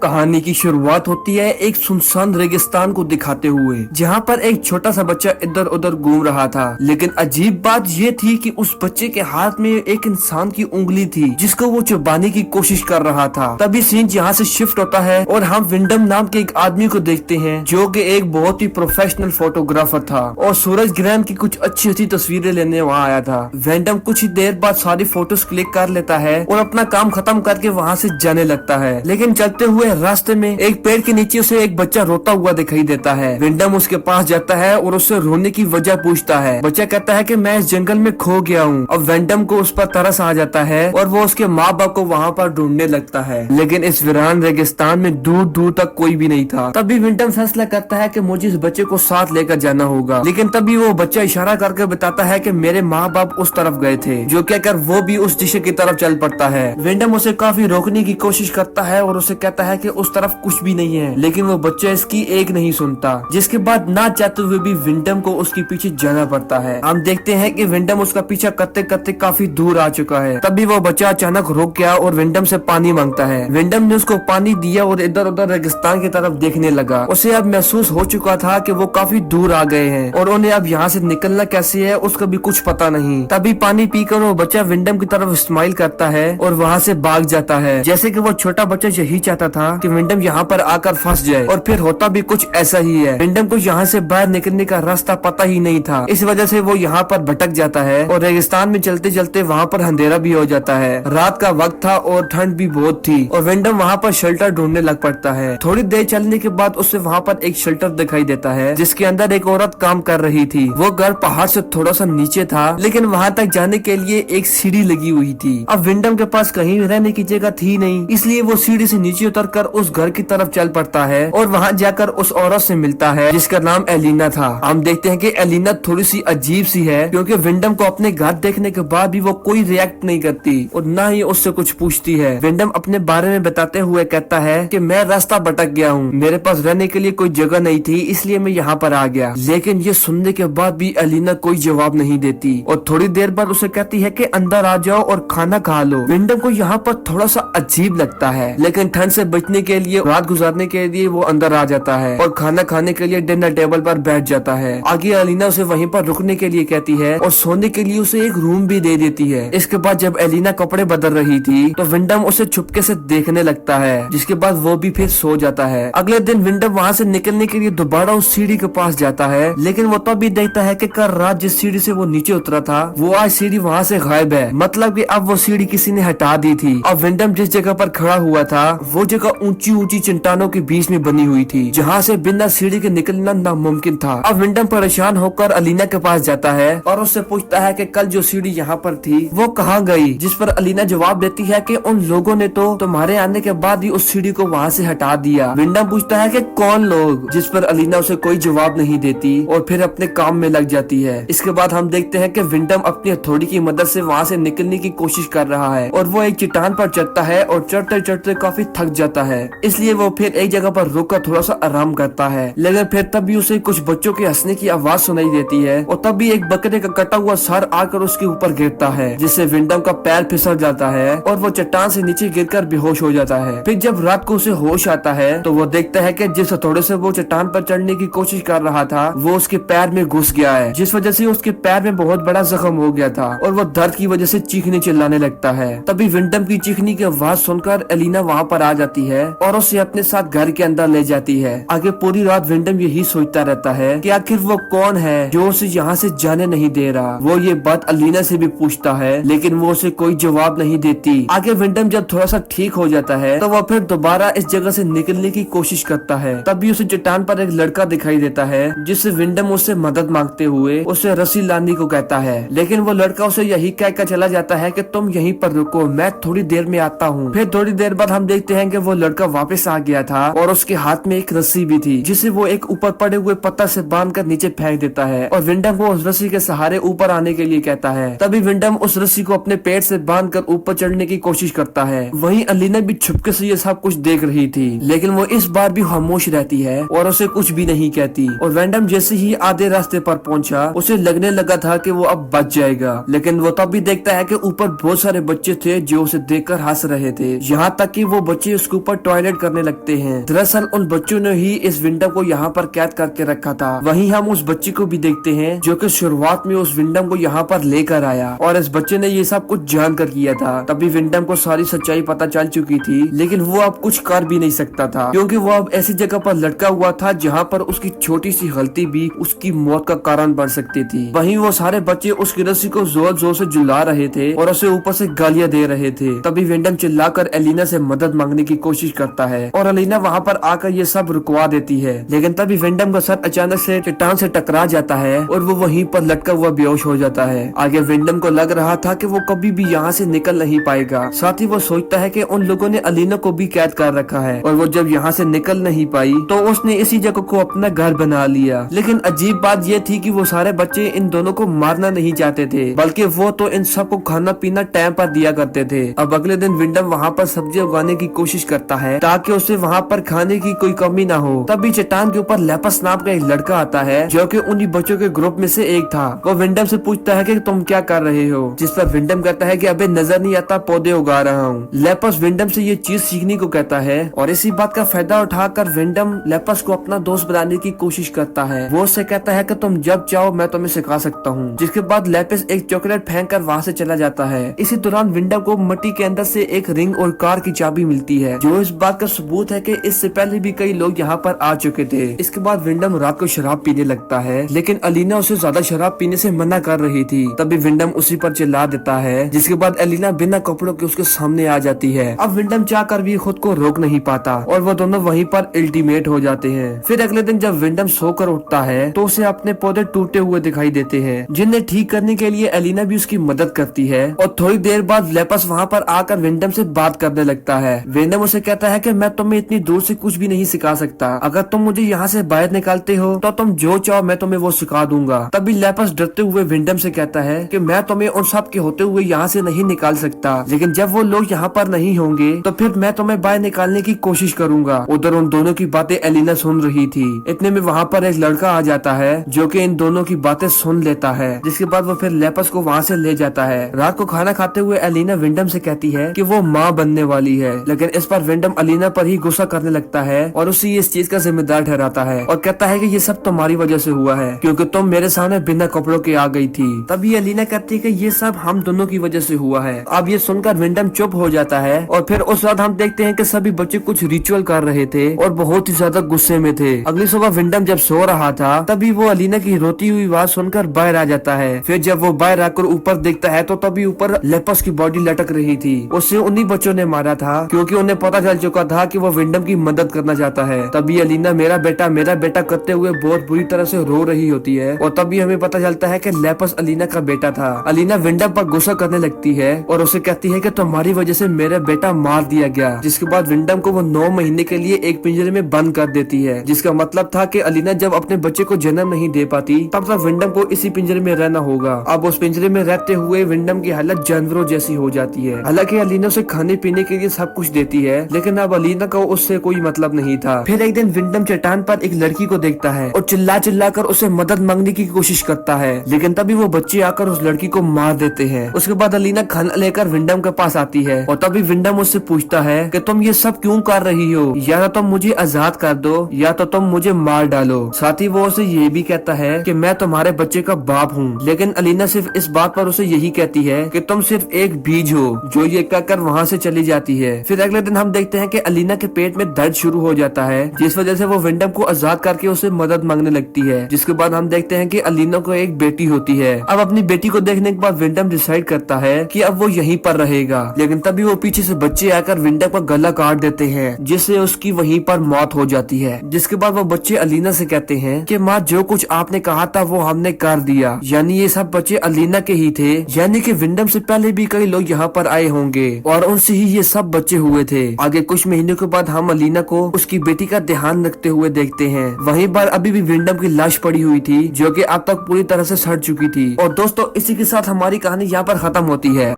कहानी की शुरुआत होती है एक सुनसान रेगिस्तान को दिखाते हुए, जहाँ पर एक छोटा सा बच्चा इधर उधर घूम रहा था। लेकिन अजीब बात ये थी कि उस बच्चे के हाथ में एक इंसान की उंगली थी जिसको वो चबाने की कोशिश कर रहा था। तभी सीन यहाँ से शिफ्ट होता है और हम विंडम नाम के एक आदमी को देखते हैं जो कि एक बहुत ही प्रोफेशनल फोटोग्राफर था और सूरज ग्रहण की कुछ अच्छी अच्छी तस्वीरें लेने वहाँ आया था। विंडम कुछ ही देर बाद सारी फोटोज क्लिक कर लेता है और अपना काम खत्म करके वहाँ से जाने लगता है। लेकिन चलते हुए रास्ते में एक पेड़ के नीचे उसे एक बच्चा रोता हुआ दिखाई देता है। विंडम उसके पास जाता है और उससे रोने की वजह पूछता है। बच्चा कहता है कि मैं इस जंगल में खो गया हूँ। अब विंडम को उस पर तरस आ जाता है और वो उसके माँ बाप को वहाँ पर ढूंढने लगता है। लेकिन इस वीरान रेगिस्तान में दूर दूर तक कोई भी नहीं था। तभी विंडम फैसला करता है कि मुझे इस बच्चे को साथ लेकर जाना होगा। लेकिन तभी वो बच्चा इशारा करके बताता है कि मेरे माँ बाप उस तरफ गए थे, जो कहकर वो भी उस दिशा की तरफ चल पड़ता है। विंडम उसे काफी रोकने की कोशिश करता है और उसे कहता है कि उस तरफ कुछ भी नहीं है, लेकिन वो बच्चा इसकी एक नहीं सुनता। जिसके बाद ना चाहते हुए भी विंडम को उसके पीछे जाना पड़ता है। हम देखते हैं कि विंडम उसका पीछा करते करते काफी दूर आ चुका है। तभी वो बच्चा अचानक रुक गया और विंडम से पानी मांगता है। विंडम ने उसको पानी दिया और इधर उधर रेगिस्तान की तरफ देखने लगा। उसे अब महसूस हो चुका था कि वो काफी दूर आ गए हैं और उन्हें अब यहाँ से निकलना कैसे है उसका भी कुछ पता नहीं। तभी पानी पीकर वो बच्चा विंडम की तरफ स्माइल करता है और वहाँ से भाग जाता है। जैसे कि वो छोटा बच्चा यही चाहता था कि विंडम यहाँ पर आकर फंस जाए, और फिर होता भी कुछ ऐसा ही है। विंडम को यहाँ से बाहर निकलने का रास्ता पता ही नहीं था। इस वजह से वो यहाँ पर भटक जाता है और रेगिस्तान में चलते चलते वहाँ पर अंधेरा भी हो जाता है। रात का वक्त था और ठंड भी बहुत थी और विंडम वहाँ पर शेल्टर ढूंढने लग पड़ता है। थोड़ी देर चलने के बाद उसे वहाँ पर एक शेल्टर दिखाई देता है जिसके अंदर एक औरत काम कर रही थी। वो घर पहाड़ से थोड़ा सा नीचे था, लेकिन वहाँ तक जाने के लिए एक सीढ़ी लगी हुई थी। अब विंडम के पास कहीं रहने की जगह थी नहीं, इसलिए वो सीढ़ी से नीचे उतरकर उस घर की तरफ चल पड़ता है और वहाँ जाकर उस औरत से मिलता है जिसका नाम एलिना था। हम देखते हैं कि एलिना थोड़ी सी अजीब सी है, क्योंकि विंडम को अपने घर देखने के बाद भी वो कोई रिएक्ट नहीं करती और न ही उससे कुछ पूछती है। विंडम अपने बारे में बताते हुए कहता है कि मैं रास्ता भटक गया हूँ, मेरे पास रहने के लिए कोई जगह नहीं थी, इसलिए मैं यहाँ पर आ गया। लेकिन ये सुनने के बाद भी एलिना कोई जवाब नहीं देती और थोड़ी देर बाद उसे कहती है कि अंदर आ जाओ और खाना खा लो। विंडम को यहाँ पर थोड़ा सा अजीब लगता है, लेकिन ठंड से बचने के लिए, रात गुजारने के लिए वो अंदर आ जाता है और खाना खाने के लिए डिनर टेबल पर बैठ जाता है। आगे एलिना उसे वहीं पर रुकने के लिए कहती है और सोने के लिए उसे एक रूम भी दे देती है। इसके बाद जब एलिना कपड़े बदल रही थी तो विंडम उसे छुपके से देखने लगता है, जिसके बाद वो भी फिर सो जाता है। अगले दिन विंडम वहाँ से निकलने के लिए दोबारा उस सीढ़ी के पास जाता है, लेकिन वो तब भी देखता है कि कल रात जिस सीढ़ी से वो नीचे उतरा था वो आज सीढ़ी वहाँ से गायब है। मतलब कि अब वो सीढ़ी किसी ने हटा दी थी। अब विंडम जिस जगह पर खड़ा हुआ था वो जगह ऊंची ऊंची चट्टानों के बीच में बनी हुई थी, जहाँ से बिना सीढ़ी के निकलना नामुमकिन था। अब विंडम परेशान होकर अलीना के पास जाता है और उससे पूछता है कि कल जो सीढ़ी यहाँ पर थी वो कहाँ गई, जिस पर अलीना जवाब देती है कि उन लोगों ने तो तुम्हारे आने के बाद ही उस सीढ़ी को वहाँ से हटा दिया। विंडम पूछता है कि कौन लोग, जिस पर अलीना उसे कोई जवाब नहीं देती और फिर अपने काम में लग जाती है। इसके बाद हम देखते हैं कि विंडम अपनी हथौड़ी की मदद से वहाँ से निकलने की कोशिश कर रहा है और वो एक चट्टान पर चढ़ता है और चढ़ते चढ़ते काफी थक जाता है, इसलिए वो फिर एक जगह पर रुककर थोड़ा सा आराम करता है। लेकिन फिर तब भी उसे कुछ बच्चों के हंसने की आवाज सुनाई देती है और तब भी एक बकरे का कटा हुआ सर आकर उसके ऊपर गिरता है, जिससे विंडम का पैर फिसल जाता है और वो चट्टान से नीचे गिरकर बेहोश हो जाता है। फिर जब रात को उसे होश आता है तो वो देखता है कि जिस हथौड़े से वो चट्टान पर चढ़ने की कोशिश कर रहा था वो उसके पैर में घुस गया है, जिस वजह से उसके पैर में बहुत बड़ा जख्म हो गया था और वो दर्द की वजह से चीखने चिल्लाने लगता है। तभी विंडम की चीखने की आवाज सुनकर एलिना वहाँ पर आ जाती है और उसे अपने साथ घर के अंदर ले जाती है। आगे पूरी रात विंडम यही सोचता रहता है कि आखिर वो कौन है जो उसे यहाँ से जाने नहीं दे रहा। वो ये बात अलीना से भी पूछता है, लेकिन वो उसे कोई जवाब नहीं देती। आगे विंडम जब थोड़ा सा ठीक हो जाता है तो वो फिर दोबारा इस जगह से निकलने की कोशिश करता है। तभी उसे चट्टान पर एक लड़का दिखाई देता है, जिससे विंडम उससे मदद मांगते हुए उसे रस्सी लाने को कहता है। लेकिन वो लड़का उसे यही कहकर चला जाता है कि तुम यहीं पर रुको, मैं थोड़ी देर में आता हूँ। फिर थोड़ी देर बाद हम देखते हैं कि वो लड़का वापस आ गया था और उसके हाथ में एक रस्सी भी थी, जिसे वो एक ऊपर पड़े हुए पत्थर से बांधकर नीचे फेंक देता है और विंडम को उस रस्सी के सहारे ऊपर आने के लिए कहता है। तभी विंडम उस रस्सी को अपने पेट से बांधकर ऊपर चढ़ने की कोशिश करता है। वहीं अलीना भी छुपके से ये सब कुछ देख रही थी, लेकिन वो इस बार भी खामोश रहती है और उसे कुछ भी नहीं कहती। और विंडम जैसे ही आधे रास्ते पर पहुंचा उसे लगने लगा था कि वो अब बच जाएगा, लेकिन वो तब भी देखता है कि ऊपर बहुत सारे बच्चे थे जो उसे देखकर हंस रहे थे। यहाँ तक कि वो बच्चे उसके ऊपर पर टॉयलेट करने लगते हैं। दरअसल उन बच्चों ने ही इस विंडम को यहाँ पर कैद करके रखा था। वहीं हम उस बच्चे को भी देखते हैं जो कि शुरुआत में उस विंडम को यहाँ पर लेकर आया और इस बच्चे ने ये सब कुछ जानकर किया था। तभी विंडम को सारी सच्चाई पता चल चुकी थी, लेकिन वो अब कुछ कर भी नहीं सकता था क्योंकि वो अब ऐसी जगह पर लटका हुआ था जहाँ पर उसकी छोटी सी गलती भी उसकी मौत का कारण बन सकती थी। वहीं वो सारे बच्चे उस रस्सी को जोर जोर से झुला रहे थे और उसे ऊपर से गालियां दे रहे थे। तभी विंडम चिल्लाकर एलिना से मदद मांगने की कोशिश करता है और एलिना वहाँ पर आकर ये सब रुकवा देती है, लेकिन तभी विंडम का सर अचानक से चट्टान से टकरा जाता है और वो वहीं पर लटका हुआ बेहोश हो जाता है। आगे विंडम को लग रहा था कि वो कभी भी यहाँ से निकल नहीं पाएगा। साथ ही वो सोचता है कि उन लोगों ने एलिना को भी कैद कर रखा है और वो जब यहाँ से निकल नहीं पाई तो उसने इसी जगह को अपना घर बना लिया। लेकिन अजीब बात ये थी कि वो सारे बच्चे इन दोनों को मारना नहीं चाहते थे, बल्कि वो तो इन सबको खाना पीना टाइम पर दिया करते थे। अब अगले दिन विंडम वहाँ पर सब्जी उगाने की कोशिश करता है ताकि उसे वहाँ पर खाने की कोई कमी ना हो। तभी चट्टान के ऊपर लेपस नाम का एक लड़का आता है जो कि उन्हीं बच्चों के ग्रुप में से एक था। वो विंडम से पूछता है कि तुम क्या कर रहे हो, जिस पर विंडम कहता है कि अबे नजर नहीं आता पौधे उगा रहा हूँ। लेपस विंडम से ये चीज सीखने को कहता है और इसी बात का फायदा उठाकर विंडम लेपस को अपना दोस्त बनाने की कोशिश करता है। वो उससे कहता है कि तुम जब चाहो मैं तुम्हें सिखा सकता हूँ। जिसके बाद लेपस एक चॉकलेट फेंक कर वहाँ से चला जाता है। इसी दौरान विंडम को मिट्टी के अंदर से एक रिंग और कार की चाबी मिलती है, जो इस बात का सबूत है कि इससे पहले भी कई लोग यहाँ पर आ चुके थे। इसके बाद विंडम रात को शराब पीने लगता है, लेकिन एलिना उसे ज्यादा शराब पीने से मना कर रही थी। तभी विंडम उसी पर चिल्ला देता है, जिसके बाद एलिना बिना कपड़ों के उसके सामने आ जाती है। अब विंडम चाहकर भी खुद को रोक नहीं पाता और वो दोनों वहीं पर अल्टीमेट हो जाते हैं। फिर अगले दिन जब विंडम सोकर उठता है तो उसे अपने पौधे टूटे हुए दिखाई देते हैं, जिन्हें ठीक करने के लिए एलिना भी उसकी मदद करती है। और थोड़ी देर बाद लेपस वहाँ पर आकर विंडम से बात करने लगता है। विंडम उसे कहता है कि मैं तुम्हें इतनी दूर से कुछ भी नहीं सिखा सकता, अगर तुम मुझे यहाँ से बाहर निकालते हो तो तुम जो चाहो मैं तुम्हें वो सिखा दूंगा। तभी लेपस डरते हुए विंडम से कहता है कि मैं तुम्हें उन सब के होते हुए यहाँ से नहीं निकाल सकता, लेकिन जब वो लोग यहाँ पर नहीं होंगे तो फिर मैं तुम्हें बाहर निकालने की कोशिश करूंगा। उधर उन दोनों की बातें एलिना सुन रही थी। इतने में वहाँ पर एक लड़का आ जाता है जो कि इन दोनों की बातें सुन लेता है, जिसके बाद वो फिर लेपस को वहाँ से ले जाता है। रात को खाना खाते हुए एलिना विंडम से कहती है कि वो माँ बनने वाली है, लेकिन इस पर विंडम एलिना पर ही गुस्सा करने लगता है और उसे इस चीज का जिम्मेदार ठहराता है और कहता है कि ये सब तुम्हारी वजह से हुआ है क्योंकि तुम मेरे सामने बिना कपड़ों के आ गई थी। तभी एलिना कहती है कि ये सब हम दोनों की वजह से हुआ है। अब ये सुनकर विंडम चुप हो जाता है और फिर उस रात हम देखते हैं कि सभी बच्चे कुछ रिचुअल कर रहे थे और बहुत ही ज्यादा गुस्से में थे। अगली सुबह विंडम जब सो रहा था तभी वो एलिना की रोती हुई आवाज सुनकर बाहर आ जाता है। फिर जब वो बाहर आकर ऊपर देखता है तो तभी ऊपर लेपस की बॉडी लटक रही थी। उसे उन्हीं बच्चों ने मारा था क्योंकि उन्हें पता चल चुका था कि वो विंडम की मदद करना चाहता है। तभी एलिना मेरा बेटा करते हुए बहुत बुरी तरह से रो रही होती है और तभी हमें पता चलता है कि लेपस एलिना का बेटा था। एलिना विंडम पर गुस्सा करने लगती है और उसे कहती है कि तुम्हारी वजह से मेरा बेटा मार दिया गया। जिसके बाद विंडम को वो 9 महीने के लिए एक पिंजरे में बंद कर देती है, जिसका मतलब था कि एलिना जब अपने बच्चे को जन्म नहीं दे पाती तब तक विंडम को इसी पिंजरे में रहना होगा। अब उस पिंजरे में रहते हुए विंडम की हालत जानवरों जैसी हो जाती है। हालांकि एलिना उसे खाने पीने के लिए सब कुछ देती है, लेकिन अब एलिना को उससे कोई मतलब नहीं था। फिर एक दिन विंडम चट्टान पर एक लड़की को देखता है और चिल्ला कर उसे मदद मांगने की कोशिश करता है, लेकिन तभी वो बच्चे आकर उस लड़की को मार देते हैं। उसके बाद एलिना खाना लेकर विंडम के पास आती है और तभी विंडम उससे पूछता है कि तुम ये सब क्यों कर रही हो, या तो तुम मुझे आजाद कर दो या तो तुम मुझे मार डालो। साथ ही वो उसे ये भी कहता है कि मैं तुम्हारे बच्चे का बाप हूँ, लेकिन एलिना सिर्फ इस बात पर उसे यही कहती है कि तुम सिर्फ एक बीज हो, जो ये कहकर वहाँ से चली जाती है। फिर अगले दिन हम देखते हैं कि एलिना के पेट में दर्द शुरू हो जाता है, जिस वजह से वो विंडम को आजाद करके उसे मदद मांगने लगती है। जिसके बाद हम देखते हैं कि एलिना को एक बेटी होती है। अब अपनी बेटी को देखने के बाद विंडम डिसाइड करता है कि अब वो यहीं पर रहेगा, लेकिन तभी वो पीछे से बच्चे आकर विंडम का गला काट देते हैं, जिससे उसकी वहीं पर मौत हो जाती है। जिसके बाद वो बच्चे एलिना से कहते हैं कि माँ जो कुछ आपने कहा था वो हमने कर दिया। यानी ये सब बच्चे एलिना के ही थे, यानी कि विंडम से पहले भी कई लोग यहाँ पर आए होंगे और उनसे ही ये सब बच्चे हुए थे। आगे कुछ महीनों के बाद हम एलिना को उसकी बेटी का ध्यान रखते हुए देखते हैं। वहीं पर अभी भी विंडम की लाश पड़ी हुई थी, जो कि अब तक पूरी तरह से सड़ चुकी थी। और दोस्तों इसी के साथ हमारी कहानी यहाँ पर खत्म होती है।